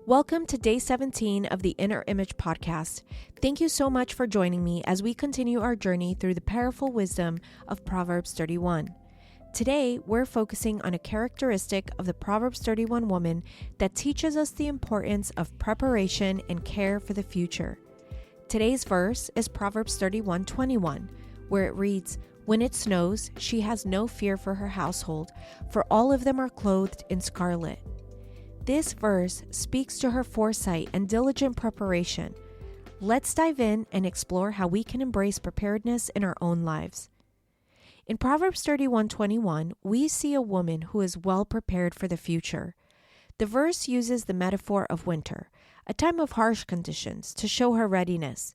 Welcome to day 17 of the Inner Image podcast. Thank you so much for joining me as we continue our journey through the powerful wisdom of Proverbs 31. Today, we're focusing on a characteristic of the Proverbs 31 woman that teaches us the importance of preparation and care for the future. Today's verse is Proverbs 31:21, where it reads, "When it snows, she has no fear for her household, for all of them are clothed in scarlet." This verse speaks to her foresight and diligent preparation. Let's dive in and explore how we can embrace preparedness in our own lives. In Proverbs 31:21, we see a woman who is well prepared for the future. The verse uses the metaphor of winter, a time of harsh conditions, to show her readiness.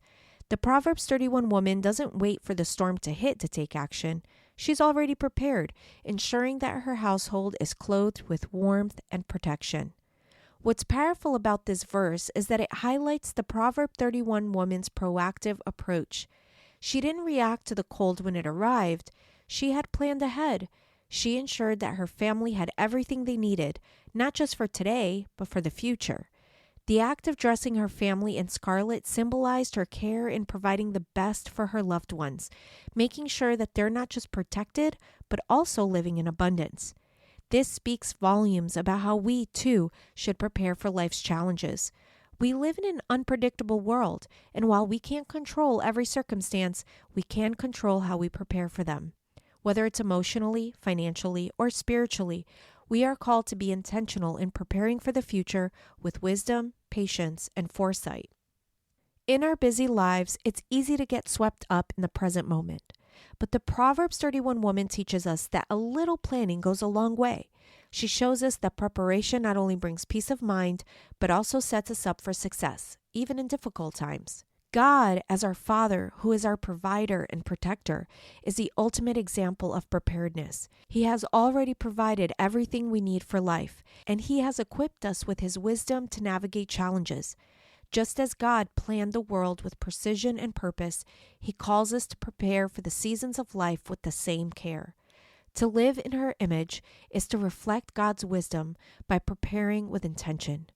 The Proverbs 31 woman doesn't wait for the storm to hit to take action. She's already prepared, ensuring that her household is clothed with warmth and protection. What's powerful about this verse is that it highlights the Proverb 31 woman's proactive approach. She didn't react to the cold when it arrived. She had planned ahead. She ensured that her family had everything they needed, not just for today, but for the future. The act of dressing her family in scarlet symbolized her care in providing the best for her loved ones, making sure that they're not just protected, but also living in abundance. This speaks volumes about how we, too, should prepare for life's challenges. We live in an unpredictable world, and while we can't control every circumstance, we can control how we prepare for them. Whether it's emotionally, financially, or spiritually, we are called to be intentional in preparing for the future with wisdom, patience, and foresight. In our busy lives, it's easy to get swept up in the present moment. But the Proverbs 31 woman teaches us that a little planning goes a long way. She shows us that preparation not only brings peace of mind, but also sets us up for success, even in difficult times. God, as our Father, who is our provider and protector, is the ultimate example of preparedness. He has already provided everything we need for life, and He has equipped us with His wisdom to navigate challenges. Just as God planned the world with precision and purpose, He calls us to prepare for the seasons of life with the same care. To live in her image is to reflect God's wisdom by preparing with intention.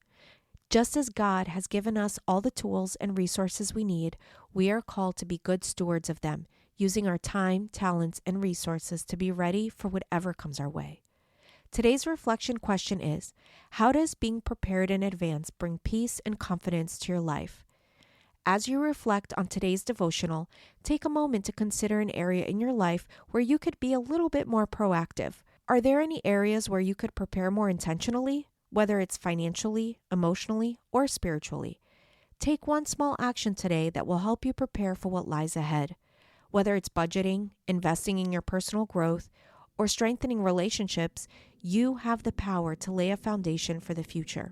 Just as God has given us all the tools and resources we need, we are called to be good stewards of them, using our time, talents, and resources to be ready for whatever comes our way. Today's reflection question is, how does being prepared in advance bring peace and confidence to your life? As you reflect on today's devotional, take a moment to consider an area in your life where you could be a little bit more proactive. Are there any areas where you could prepare more intentionally, whether it's financially, emotionally, or spiritually? Take one small action today that will help you prepare for what lies ahead. Whether it's budgeting, investing in your personal growth, or strengthening relationships, you have the power to lay a foundation for the future.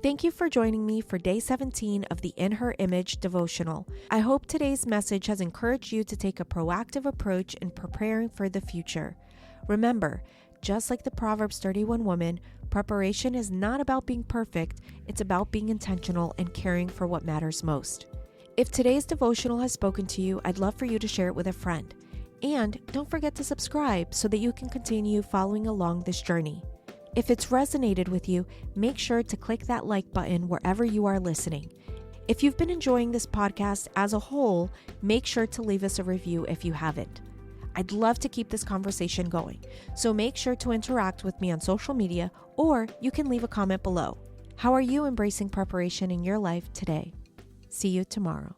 Thank you for joining me for day 17 of the In Her Image devotional. I hope today's message has encouraged you to take a proactive approach in preparing for the future. Remember, just like the Proverbs 31 woman, preparation is not about being perfect, it's about being intentional and caring for what matters most. If today's devotional has spoken to you, I'd love for you to share it with a friend. And don't forget to subscribe so that you can continue following along this journey. If it's resonated with you, make sure to click that like button wherever you are listening. If you've been enjoying this podcast as a whole, make sure to leave us a review if you haven't. I'd love to keep this conversation going, so make sure to interact with me on social media, or you can leave a comment below. How are you embracing preparation in your life today? See you tomorrow.